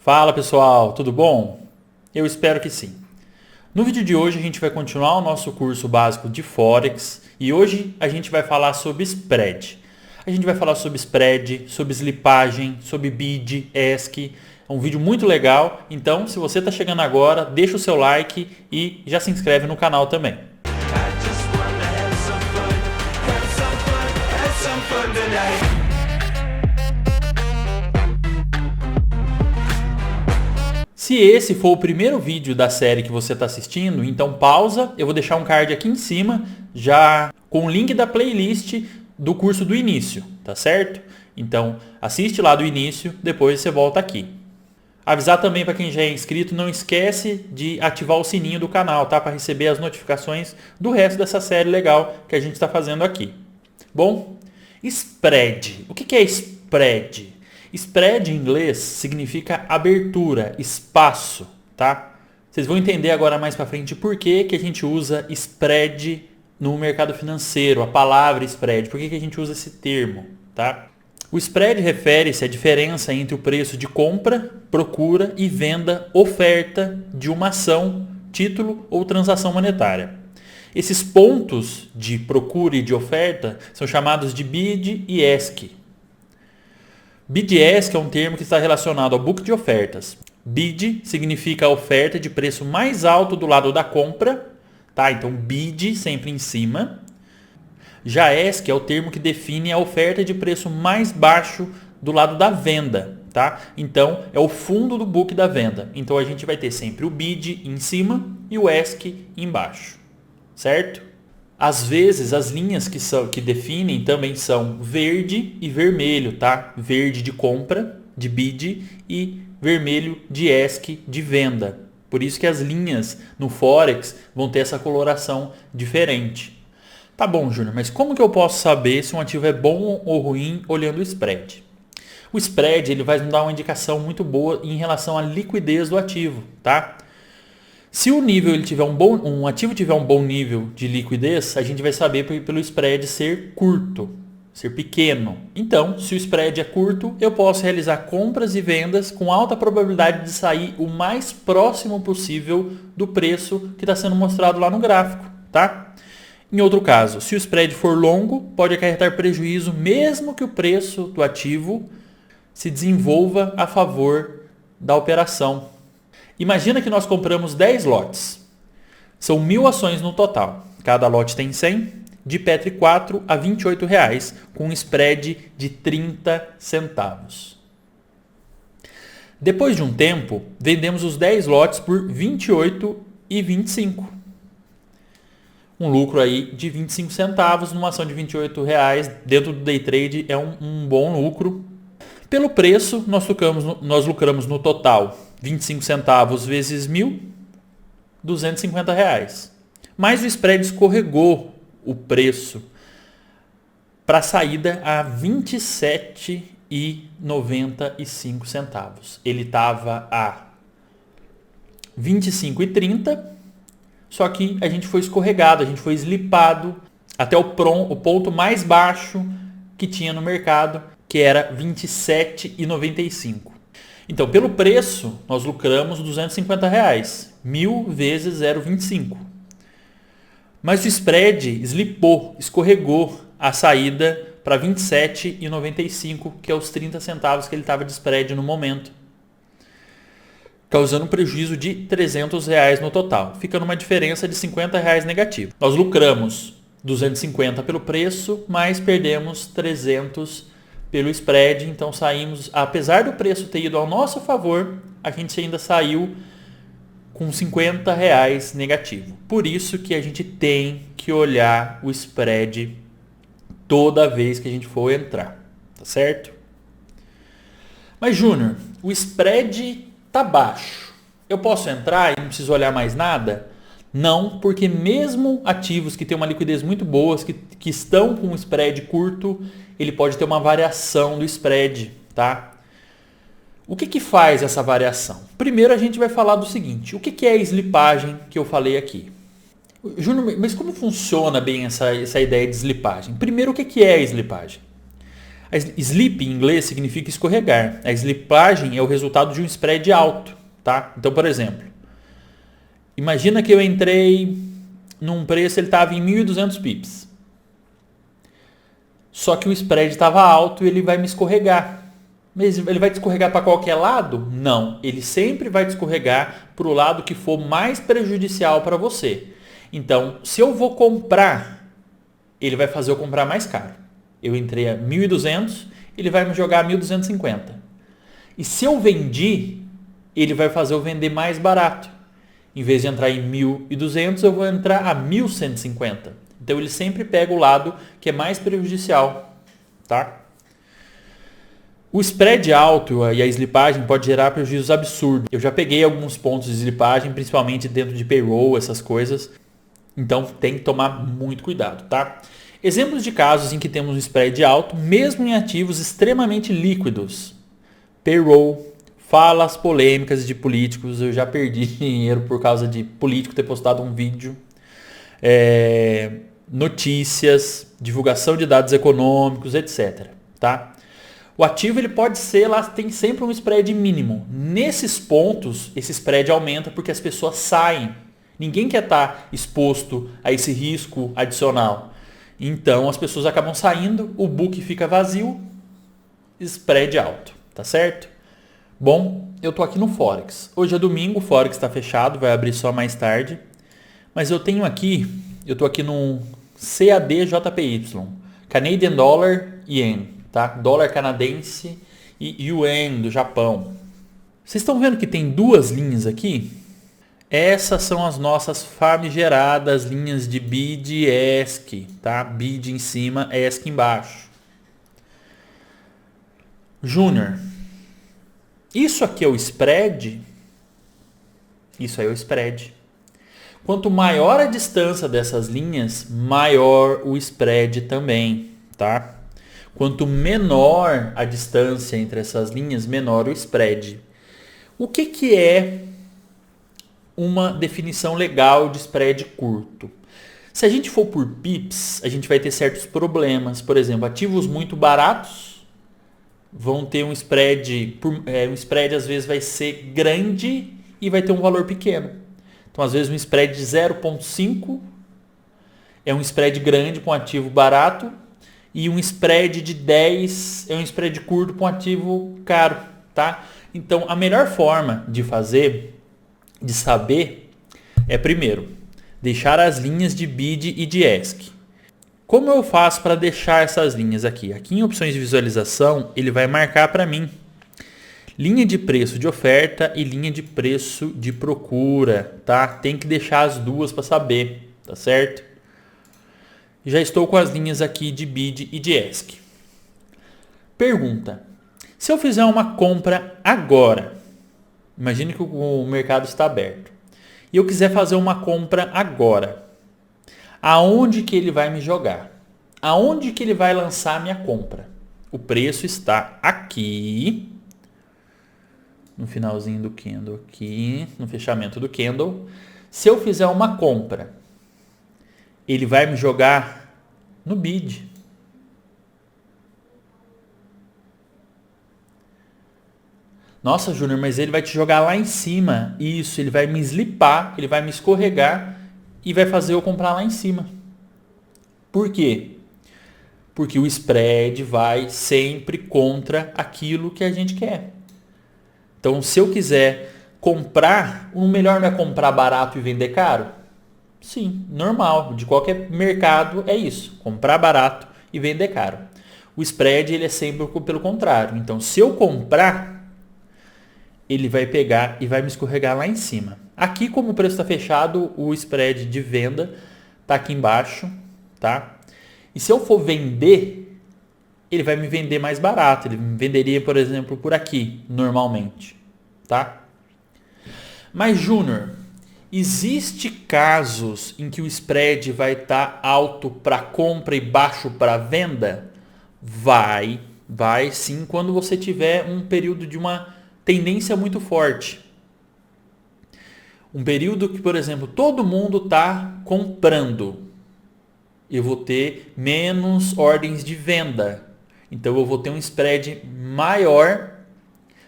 Fala pessoal, tudo bom? Eu espero que sim. No vídeo de hoje a gente vai continuar o nosso curso básico de Forex e hoje a gente vai falar sobre spread. A gente vai falar sobre spread, sobre slipagem, sobre bid, ESC. É um vídeo muito legal, então se você está chegando agora, deixa o seu like e já se inscreve no canal também. Se esse for o primeiro vídeo da série que você está assistindo, então pausa, eu vou deixar um card aqui em cima, já com o link da playlist do curso do início, tá certo? Então assiste lá do início, depois você volta aqui. Avisar também para quem já é inscrito, não esquece de ativar o sininho do canal, tá? Para receber as notificações do resto dessa série legal que a gente está fazendo aqui. Bom, spread. O que é spread? Spread em inglês significa abertura, espaço, tá? Vocês vão entender agora mais para frente por que a gente usa spread no mercado financeiro, a palavra spread, por que a gente usa esse termo, tá? O spread refere-se à diferença entre o preço de compra, procura e venda, oferta de uma ação, título ou transação monetária. Esses pontos de procura e de oferta são chamados de bid e ESC. Bid e ESC é um termo que está relacionado ao book de ofertas. Bid significa a oferta de preço mais alto do lado da compra, tá? Então bid sempre em cima. Já ESC é o termo que define a oferta de preço mais baixo do lado da venda, tá? Então é o fundo do book da venda. Então a gente vai ter sempre o bid em cima e o ESC embaixo, certo? Às vezes as linhas que definem também são verde e vermelho, tá? Verde de compra, de bid, e vermelho de ESC, de venda. Por isso que as linhas no Forex vão ter essa coloração diferente. Tá bom, Júnior, mas como que eu posso saber se um ativo é bom ou ruim olhando o spread? O spread ele vai nos dar uma indicação muito boa em relação à liquidez do ativo, tá? Se o nível ele tiver um ativo tiver um bom nível de liquidez, a gente vai saber pelo spread ser curto, ser pequeno. Então, se o spread é curto, eu posso realizar compras e vendas com alta probabilidade de sair o mais próximo possível do preço que está sendo mostrado lá no gráfico, tá? Em outro caso, se o spread for longo, pode acarretar prejuízo mesmo que o preço do ativo se desenvolva a favor da operação. Imagina que nós compramos 10 lotes. São 1.000 ações no total. Cada lote tem 100, de Petri 4 a R$ 28, com um spread de 30 centavos. Depois de um tempo, vendemos os 10 lotes por R$ 28,25. Um lucro aí de 25 centavos numa ação de R$ 28 dentro do day trade é um bom lucro. Pelo preço, nós lucramos no total 25 centavos vezes 1.000, R$ 250. Mas o spread escorregou o preço para a saída a R$ 27,95 centavos. Ele estava a R$ 25,30, só que a gente foi escorregado, a gente foi slipado até o ponto mais baixo que tinha no mercado, que era R$ 27,95. Então, pelo preço, nós lucramos R$ 250, 1.000 vezes 0,25. Mas o spread slipou, escorregou a saída para R$ 27,95, que é os 30 centavos que ele estava de spread no momento, causando um prejuízo de R$ 300 no total, ficando uma diferença de R$ 50 negativo. Nós lucramos 250 pelo preço, mas perdemos 300 pelo spread, então saímos, apesar do preço ter ido ao nosso favor, a gente ainda saiu com R$ 50 negativo. Por isso que a gente tem que olhar o spread toda vez que a gente for entrar, tá certo? Mas Júnior, o spread tá baixo. Eu posso entrar e não preciso olhar mais nada? Não, porque mesmo ativos que têm uma liquidez muito boa, que estão com um spread curto, ele pode ter uma variação do spread, tá? O que faz essa variação? Primeiro a gente vai falar do seguinte, o que é a slipagem que eu falei aqui? Júnior, mas como funciona bem essa ideia de slipagem? Primeiro, o que é a slipagem? Slip em inglês significa escorregar. A slipagem é o resultado de um spread alto, tá? Então, por exemplo, imagina que eu entrei num preço, ele estava em 1.200 pips. Só que o spread estava alto e ele vai me escorregar. Mas ele vai te escorregar para qualquer lado? Não. Ele sempre vai te escorregar para o lado que for mais prejudicial para você. Então, se eu vou comprar, ele vai fazer eu comprar mais caro. Eu entrei a 1.200, ele vai me jogar a 1.250. E se eu vendi, ele vai fazer eu vender mais barato. Em vez de entrar em 1.200, eu vou entrar a 1.150. Então ele sempre pega o lado que é mais prejudicial, tá? O spread alto e a slipagem pode gerar prejuízos absurdos. Eu já peguei alguns pontos de slipagem, principalmente dentro de payroll, essas coisas. Então tem que tomar muito cuidado, tá? Exemplos de casos em que temos um spread alto, mesmo em ativos extremamente líquidos. Payroll, falas polêmicas de políticos. Eu já perdi dinheiro por causa de político ter postado um vídeo. Notícias, divulgação de dados econômicos, etc. Tá? O ativo ele pode ser, lá tem sempre um spread mínimo. Nesses pontos, esse spread aumenta porque as pessoas saem. Ninguém quer estar exposto a esse risco adicional. Então as pessoas acabam saindo, o book fica vazio, spread alto, tá certo? Bom, eu tô aqui no Forex. Hoje é domingo, o Forex está fechado, vai abrir só mais tarde. Mas eu tô aqui no CADJPY, Canadian Dollar Yen, tá? Dólar canadense e Yuan do Japão. Vocês estão vendo que tem duas linhas aqui? Essas são as nossas famigeradas linhas de BID e ESC, tá? BID em cima, ESC embaixo. Júnior, isso aqui é o spread? Isso aí é o spread. Quanto maior a distância dessas linhas, maior o spread também, tá? Quanto menor a distância entre essas linhas, menor o spread. O que é uma definição legal de spread curto? Se a gente for por pips, a gente vai ter certos problemas. Por exemplo, ativos muito baratos vão ter um spread, um spread às vezes vai ser grande e vai ter um valor pequeno. Então, às vezes, um spread de 0,5 é um spread grande para um ativo barato e um spread de 10 é um spread curto para um ativo caro, tá? Então, a melhor forma de saber, é primeiro, deixar as linhas de BID e de ESC. Como eu faço para deixar essas linhas aqui? Aqui em opções de visualização, ele vai marcar para mim linha de preço de oferta e linha de preço de procura, tá? Tem que deixar as duas para saber, tá certo? Já estou com as linhas aqui de BID e de ESC. Pergunta: se eu fizer uma compra agora, imagine que o mercado está aberto, e eu quiser fazer uma compra agora, aonde que ele vai me jogar? Aonde que ele vai lançar a minha compra? O preço está aqui, no finalzinho do candle aqui, no fechamento do candle. Se eu fizer uma compra, ele vai me jogar no bid. Nossa, Júnior, mas ele vai te jogar lá em cima. Isso, ele vai me slipar, ele vai me escorregar e vai fazer eu comprar lá em cima. Por quê? Porque o spread vai sempre contra aquilo que a gente quer. Então, se eu quiser comprar, o melhor não é comprar barato e vender caro? Sim, normal. De qualquer mercado é isso. Comprar barato e vender caro. O spread ele é sempre pelo contrário. Então, se eu comprar, ele vai pegar e vai me escorregar lá em cima. Aqui, como o preço está fechado, o spread de venda está aqui embaixo, tá? E se eu for vender, ele vai me vender mais barato. Ele me venderia, por exemplo, por aqui, normalmente, tá? Mas, Júnior, existe casos em que o spread vai estar alto para compra e baixo para venda? Vai sim, quando você tiver um período de uma tendência muito forte. Um período que, por exemplo, todo mundo está comprando. Eu vou ter menos ordens de venda. Então eu vou ter um spread maior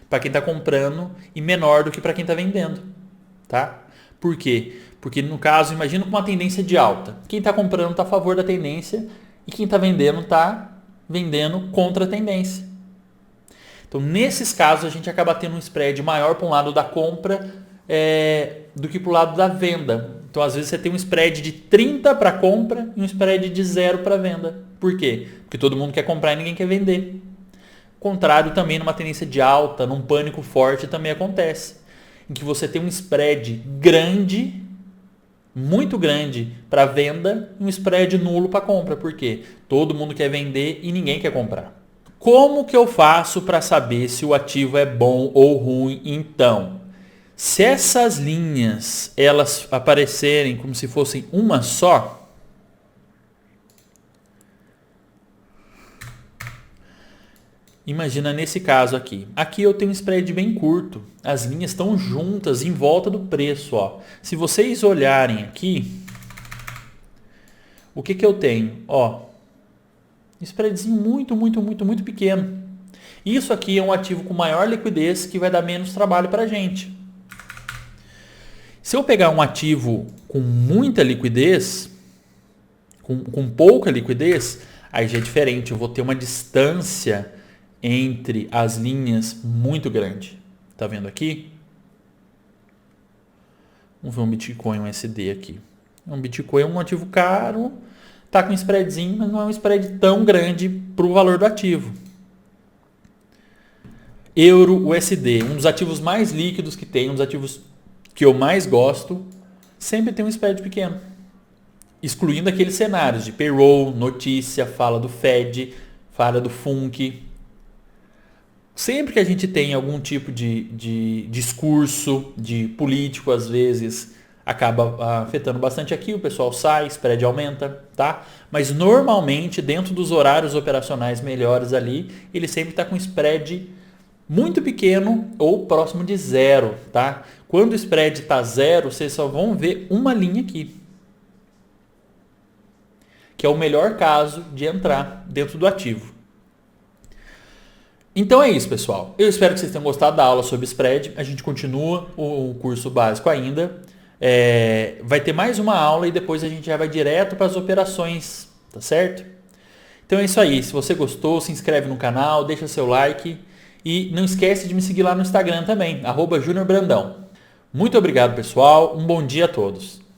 para quem está comprando e menor do que para quem está vendendo. Tá? Por quê? Porque no caso, imagina com uma tendência de alta. Quem está comprando está a favor da tendência e quem está vendendo está vendendo contra a tendência. Então, nesses casos, a gente acaba tendo um spread maior para um lado da compra do que para o lado da venda. Então, às vezes, você tem um spread de 30 para compra e um spread de 0 para venda. Por quê? Porque todo mundo quer comprar e ninguém quer vender. O contrário também numa tendência de alta, num pânico forte, também acontece. Em que você tem um spread grande, muito grande para venda e um spread nulo para compra. Por quê? Todo mundo quer vender e ninguém quer comprar. Como que eu faço para saber se o ativo é bom ou ruim? Então, se essas linhas elas aparecerem como se fossem uma só, imagina nesse caso aqui. Aqui eu tenho um spread bem curto. As linhas estão juntas em volta do preço. Ó. Se vocês olharem aqui, o que eu tenho? Ó, um spreadzinho muito pequeno. Isso aqui é um ativo com maior liquidez que vai dar menos trabalho para a gente. Se eu pegar um ativo com muita liquidez, com pouca liquidez, aí já é diferente. Eu vou ter uma distância entre as linhas muito grande. Tá vendo aqui? Vamos ver um Bitcoin, um USD aqui. Um Bitcoin é um ativo caro, tá com um spreadzinho, mas não é um spread tão grande para o valor do ativo. Euro, USD, um dos ativos mais líquidos que tem, um dos ativos que eu mais gosto, sempre tem um spread pequeno. Excluindo aqueles cenários de payroll, notícia, fala do Fed, fala do FUNC. Sempre que a gente tem algum tipo de discurso de político, às vezes acaba afetando bastante aqui, o pessoal sai, spread aumenta, tá? Mas normalmente dentro dos horários operacionais melhores ali, ele sempre está com spread muito pequeno ou próximo de 0, tá? Quando o spread está 0, vocês só vão ver uma linha aqui, que é o melhor caso de entrar dentro do ativo. Então é isso, pessoal. Eu espero que vocês tenham gostado da aula sobre spread. A gente continua o curso básico ainda. Vai ter mais uma aula e depois a gente já vai direto para as operações, tá certo? Então é isso aí. Se você gostou, se inscreve no canal, deixa seu like e não esquece de me seguir lá no Instagram também, @JuniorBrandão. Muito obrigado, pessoal. Um bom dia a todos.